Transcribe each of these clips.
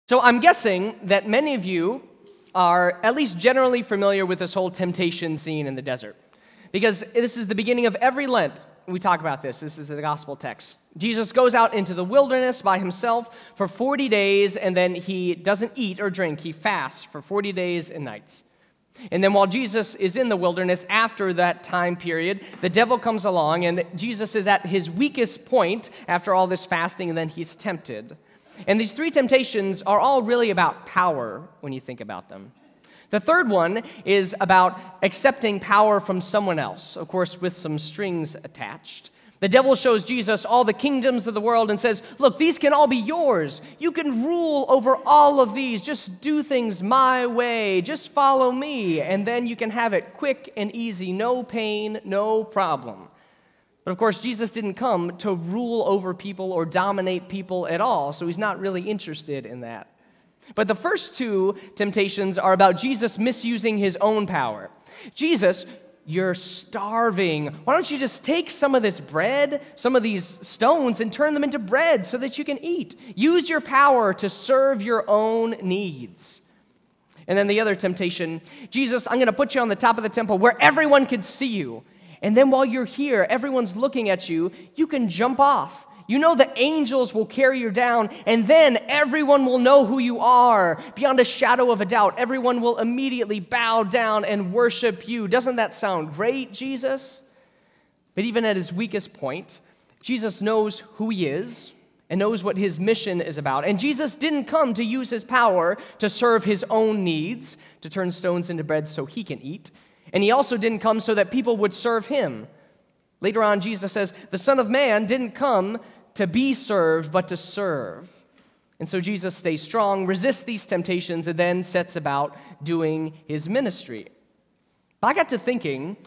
So I'm guessing that many of you are at least generally familiar with this whole temptation scene in the desert, because this is the beginning of every Lent. We talk about this. This is the gospel text. Jesus goes out into the wilderness by himself for 40 days, and then he doesn't eat or drink. He fasts for 40 days and nights. And then while Jesus is in the wilderness, after that time period, the devil comes along, and Jesus is at his weakest point after all this fasting, and then he's tempted. And these three temptations are all really about power when you think about them. The third one is about accepting power from someone else, of course, with some strings attached. The devil shows Jesus all the kingdoms of the world and says, look, these can all be yours. You can rule over all of these. Just do things my way. Just follow me, and then you can have it quick and easy. No pain, no problem. But of course, Jesus didn't come to rule over people or dominate people at all, so he's not really interested in that. But the first two temptations are about Jesus misusing his own power. Jesus, you're starving. Why don't you just take some of this bread, some of these stones, and turn them into bread so that you can eat? Use your power to serve your own needs. And then the other temptation, Jesus, I'm going to put you on the top of the temple where everyone can see you. And then while you're here, everyone's looking at you, you can jump off. You know the angels will carry you down, and then everyone will know who you are. Beyond a shadow of a doubt, everyone will immediately bow down and worship you. Doesn't that sound great, Jesus? But even at his weakest point, Jesus knows who he is and knows what his mission is about. And Jesus didn't come to use his power to serve his own needs, to turn stones into bread so he can eat. And he also didn't come so that people would serve him. Later on, Jesus says, the Son of Man didn't come to be served, but to serve. And so Jesus stays strong, resists these temptations, and then sets about doing his ministry. But I got to thinking,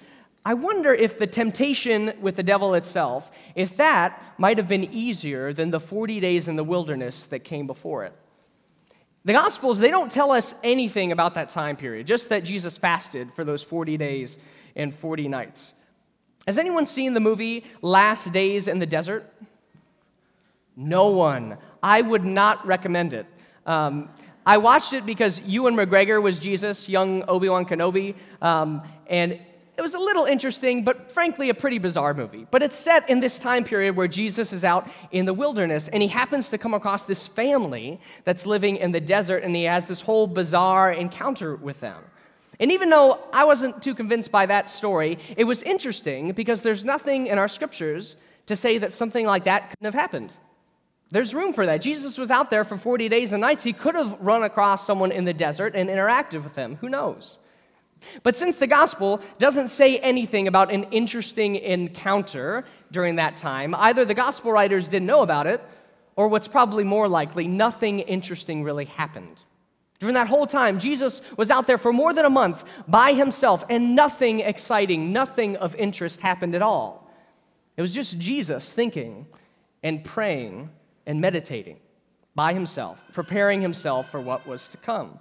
I wonder if the temptation with the devil itself, if that might have been easier than the 40 days in the wilderness that came before it. The Gospels, they don't tell us anything about that time period, just that Jesus fasted for those 40 days and 40 nights. Has anyone seen the movie Last Days in the Desert? No one. I would not recommend it. I watched it because Ewan McGregor was Jesus, young Obi-Wan Kenobi, and it was a little interesting, but frankly, a pretty bizarre movie. But it's set in this time period where Jesus is out in the wilderness, and he happens to come across this family that's living in the desert, and he has this whole bizarre encounter with them. And even though I wasn't too convinced by that story, it was interesting because there's nothing in our scriptures to say that something like that couldn't have happened. There's room for that. Jesus was out there for 40 days and nights. He could have run across someone in the desert and interacted with them. Who knows? But since the gospel doesn't say anything about an interesting encounter during that time, either the gospel writers didn't know about it, or what's probably more likely, nothing interesting really happened. During that whole time, Jesus was out there for more than a month by himself, and nothing exciting, nothing of interest happened at all. It was just Jesus thinking and praying and meditating by himself, preparing himself for what was to come.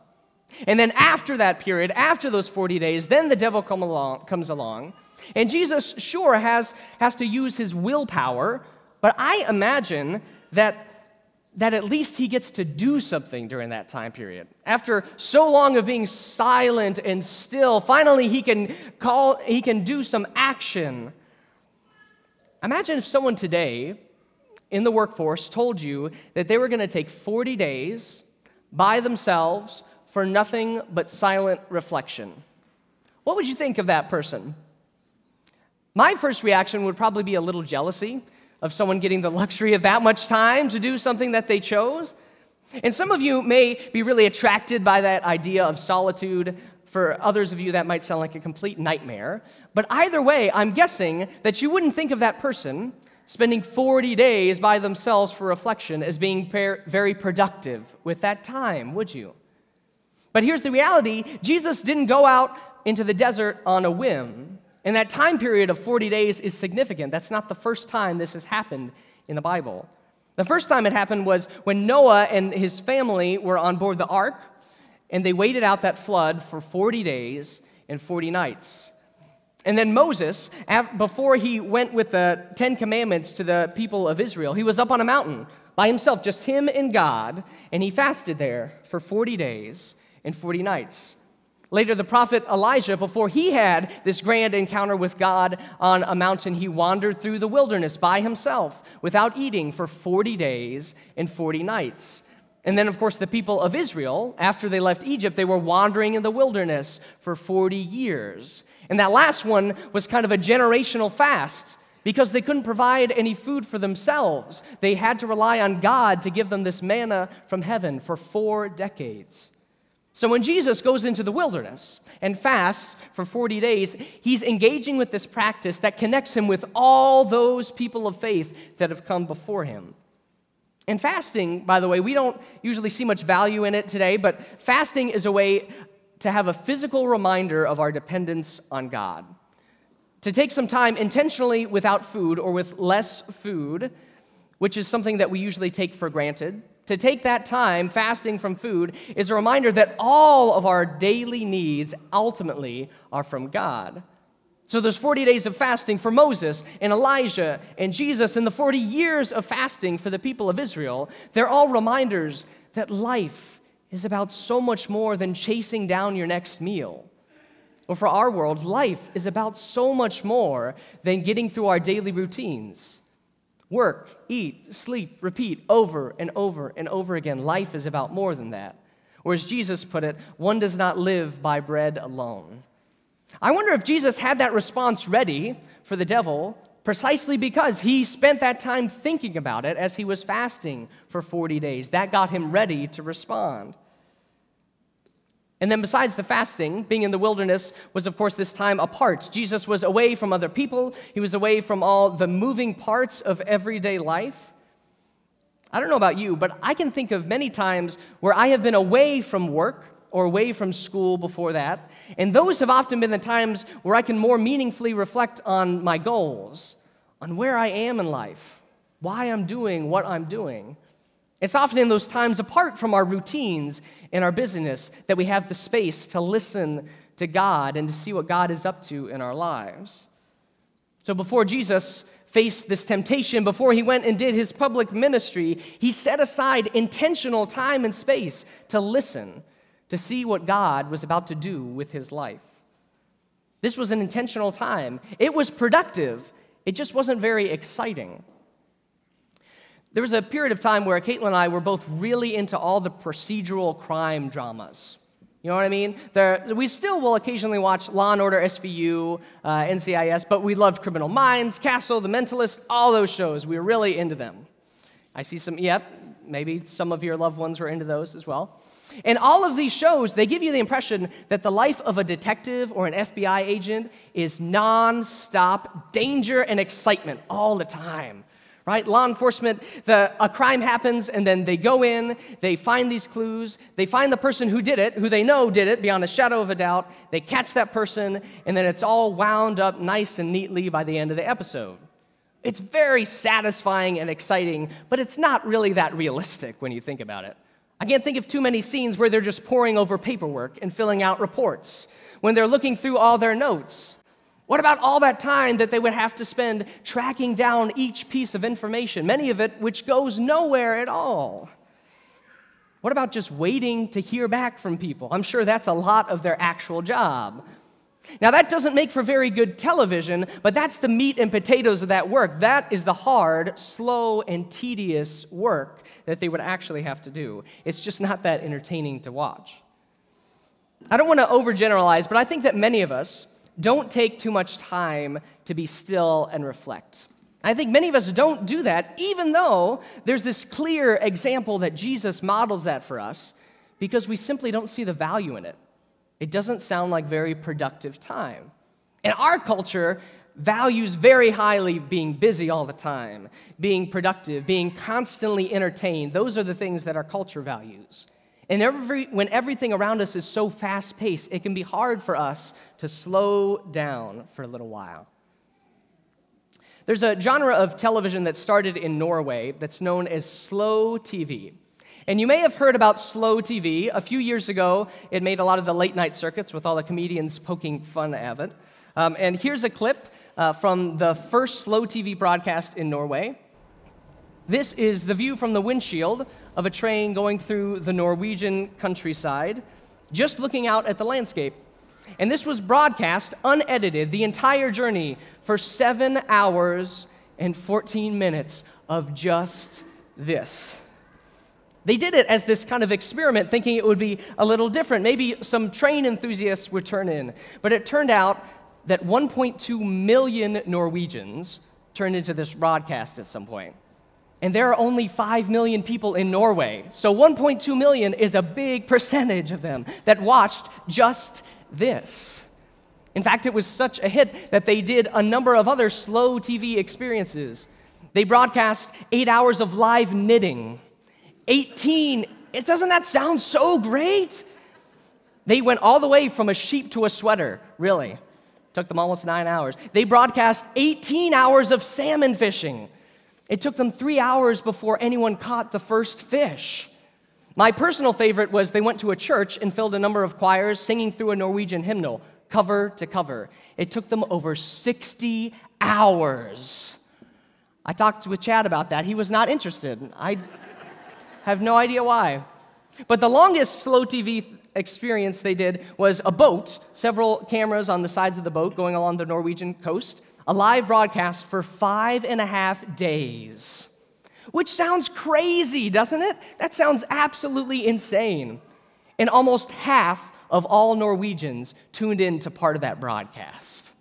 And then after that period, after those 40 days, then the devil comes along, and Jesus sure has to use his willpower, but I imagine that at least he gets to do something during that time period. After so long of being silent and still, finally he can do some action. Imagine if someone today in the workforce told you that they were going to take 40 days by themselves for nothing but silent reflection. What would you think of that person? My first reaction would probably be a little jealousy of someone getting the luxury of that much time to do something that they chose. And some of you may be really attracted by that idea of solitude. For others of you, that might sound like a complete nightmare. But either way, I'm guessing that you wouldn't think of that person spending 40 days by themselves for reflection as being very productive with that time, would you? But here's the reality. Jesus didn't go out into the desert on a whim. And that time period of 40 days is significant. That's not the first time this has happened in the Bible. The first time it happened was when Noah and his family were on board the ark, and they waited out that flood for 40 days and 40 nights. And then Moses, before he went with the 10 Commandments to the people of Israel, he was up on a mountain by himself, just him and God, and he fasted there for 40 days and 40 nights. Later, the prophet Elijah, before he had this grand encounter with God on a mountain, he wandered through the wilderness by himself without eating for 40 days and 40 nights. And then, of course, the people of Israel, after they left Egypt, they were wandering in the wilderness for 40 years. And that last one was kind of a generational fast because they couldn't provide any food for themselves. They had to rely on God to give them this manna from heaven for 4 decades. So when Jesus goes into the wilderness and fasts for 40 days, he's engaging with this practice that connects him with all those people of faith that have come before him. And fasting, by the way, we don't usually see much value in it today, but fasting is a way to have a physical reminder of our dependence on God. To take some time intentionally without food or with less food, which is something that we usually take for granted. To take that time, fasting from food, is a reminder that all of our daily needs ultimately are from God. So there's 40 days of fasting for Moses and Elijah and Jesus, and the 40 years of fasting for the people of Israel. They're all reminders that life is about so much more than chasing down your next meal. Or for our world, life is about so much more than getting through our daily routines. Work, eat, sleep, repeat over and over and over again. Life is about more than that. Or as Jesus put it, one does not live by bread alone. I wonder if Jesus had that response ready for the devil precisely because he spent that time thinking about it as he was fasting for 40 days. That got him ready to respond. And then besides the fasting, being in the wilderness was, of course, this time apart. Jesus was away from other people. He was away from all the moving parts of everyday life. I don't know about you, but I can think of many times where I have been away from work or away from school before that, and those have often been the times where I can more meaningfully reflect on my goals, on where I am in life, why I'm doing what I'm doing. It's often in those times apart from our routines and our busyness that we have the space to listen to God and to see what God is up to in our lives. So before Jesus faced this temptation, before he went and did his public ministry, he set aside intentional time and space to listen, to see what God was about to do with his life. This was an intentional time. It was productive. It just wasn't very exciting. There was a period of time where Caitlin and I were both really into all the procedural crime dramas. You know what I mean? We still will occasionally watch Law & Order SVU, NCIS, but we loved Criminal Minds, Castle, The Mentalist, all those shows. We were really into them. I see some, maybe some of your loved ones were into those as well. And all of these shows, they give you the impression that the life of a detective or an FBI agent is non-stop danger and excitement all the time. Right? Law enforcement, a crime happens, and then they go in, they find these clues, they find the person who did it, who they know did it beyond a shadow of a doubt, they catch that person, and then it's all wound up nice and neatly by the end of the episode. It's very satisfying and exciting, but it's not really that realistic when you think about it. I can't think of too many scenes where they're just poring over paperwork and filling out reports, when they're looking through all their notes. What about all that time that they would have to spend tracking down each piece of information, many of it which goes nowhere at all? What about just waiting to hear back from people? I'm sure that's a lot of their actual job. Now, that doesn't make for very good television, but that's the meat and potatoes of that work. That is the hard, slow, and tedious work that they would actually have to do. It's just not that entertaining to watch. I don't want to overgeneralize, but I think that many of us don't take too much time to be still and reflect. I think many of us don't do that, even though there's this clear example that Jesus models that for us, because we simply don't see the value in it. It doesn't sound like very productive time. And our culture values very highly being busy all the time, being productive, being constantly entertained. Those are the things that our culture values. And when everything around us is so fast-paced, it can be hard for us to slow down for a little while. There's a genre of television that started in Norway that's known as slow TV. And you may have heard about slow TV. A few years ago, it made a lot of the late-night circuits with all the comedians poking fun at it. And here's a clip from the first slow TV broadcast in Norway. This is the view from the windshield of a train going through the Norwegian countryside, just looking out at the landscape. And this was broadcast, unedited, the entire journey for 7 hours and 14 minutes of just this. They did it as this kind of experiment, thinking it would be a little different. Maybe some train enthusiasts would turn in. But it turned out that 1.2 million Norwegians turned into this broadcast at some point. And there are only 5 million people in Norway. So 1.2 million is a big percentage of them that watched just this. In fact, it was such a hit that they did a number of other slow TV experiences. They broadcast 8 hours of live knitting. Doesn't that sound so great? They went all the way from a sheep to a sweater, really. Took them almost 9 hours. They broadcast 18 hours of salmon fishing. It took them 3 hours before anyone caught the first fish. My personal favorite was they went to a church and filled a number of choirs singing through a Norwegian hymnal, cover to cover. It took them over 60 hours. I talked with Chad about that. He was not interested. I have no idea why. But the longest slow TV experience they did was a boat, several cameras on the sides of the boat going along the Norwegian coast, a live broadcast for 5.5 days. Which sounds crazy, doesn't it? That sounds absolutely insane. And almost half of all Norwegians tuned in to part of that broadcast.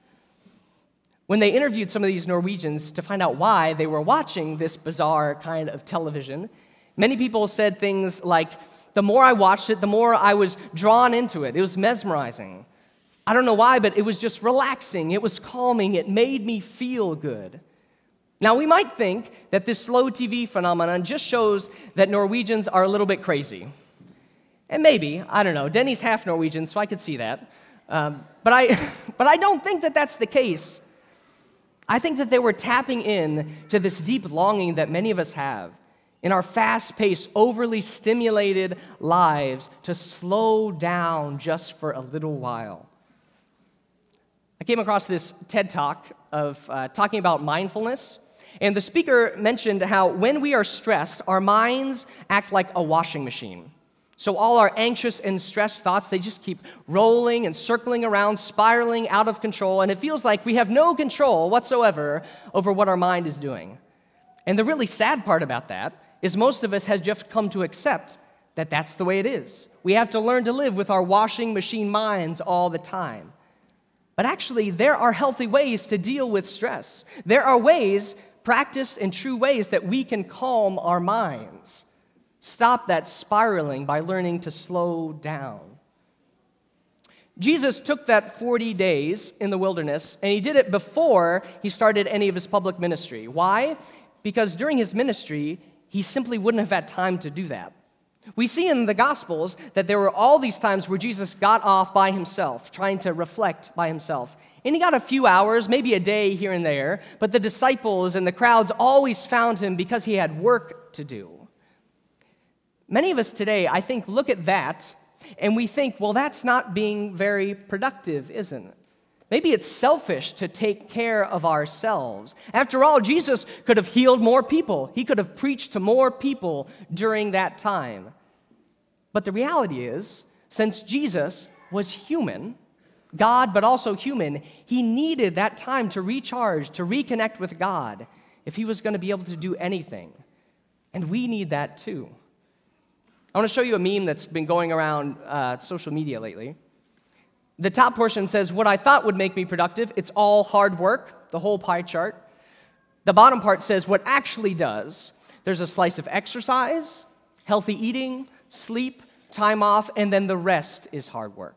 When they interviewed some of these Norwegians to find out why they were watching this bizarre kind of television, many people said things like, the more I watched it, the more I was drawn into it. It was mesmerizing. I don't know why, but it was just relaxing. It was calming. It made me feel good. Now, we might think that this slow TV phenomenon just shows that Norwegians are a little bit crazy. And maybe, I don't know, Denny's half Norwegian, so I could see that. But I don't think that that's the case. I think that they were tapping in to this deep longing that many of us have in our fast-paced, overly stimulated lives to slow down just for a little while. I came across this TED Talk of talking about mindfulness, and the speaker mentioned how when we are stressed, our minds act like a washing machine. So all our anxious and stressed thoughts, they just keep rolling and circling around, spiraling out of control, and it feels like we have no control whatsoever over what our mind is doing. And the really sad part about that is most of us have just come to accept that that's the way it is. We have to learn to live with our washing machine minds all the time. But actually, there are healthy ways to deal with stress. There are ways, practiced and true ways, that we can calm our minds. Stop that spiraling by learning to slow down. Jesus took that 40 days in the wilderness, and he did it before he started any of his public ministry. Why? Because during his ministry, he simply wouldn't have had time to do that. We see in the Gospels that there were all these times where Jesus got off by himself, trying to reflect by himself. And he got a few hours, maybe a day here and there, but the disciples and the crowds always found him because he had work to do. Many of us today, I think, look at that and we think, well, that's not being very productive, isn't it? Maybe it's selfish to take care of ourselves. After all, Jesus could have healed more people. He could have preached to more people during that time. But the reality is, since Jesus was human, God, but also human, he needed that time to recharge, to reconnect with God, if he was going to be able to do anything. And we need that too. I want to show you a meme that's been going around social media lately. The top portion says, what I thought would make me productive, it's all hard work, the whole pie chart. The bottom part says what actually does. There's a slice of exercise, healthy eating, sleep, time off, and then the rest is hard work.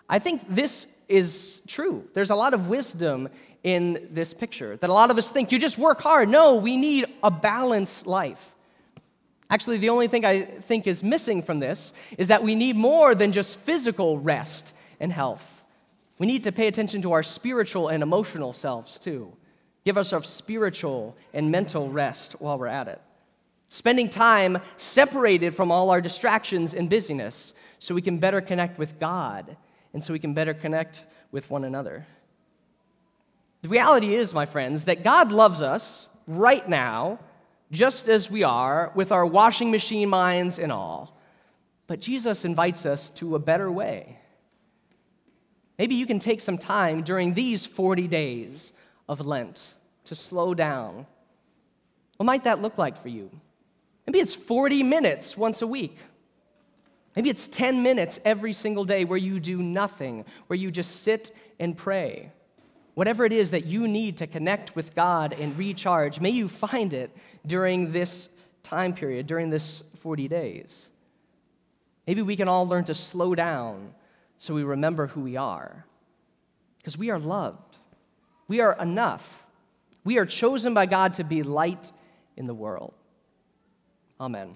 I think this is true. There's a lot of wisdom in this picture, that a lot of us think, you just work hard. No, we need a balanced life. Actually, the only thing I think is missing from this is that we need more than just physical rest and health. We need to pay attention to our spiritual and emotional selves, too. Give ourselves spiritual and mental rest while we're at it. Spending time separated from all our distractions and busyness so we can better connect with God and so we can better connect with one another. The reality is, my friends, that God loves us right now just as we are, with our washing machine minds and all. But Jesus invites us to a better way. Maybe you can take some time during these 40 days of Lent to slow down. What might that look like for you? Maybe it's 40 minutes once a week. Maybe it's 10 minutes every single day where you do nothing, where you just sit and pray. Whatever it is that you need to connect with God and recharge, may you find it during this time period, during this 40 days. Maybe we can all learn to slow down so we remember who we are. Because we are loved. We are enough. We are chosen by God to be light in the world. Amen.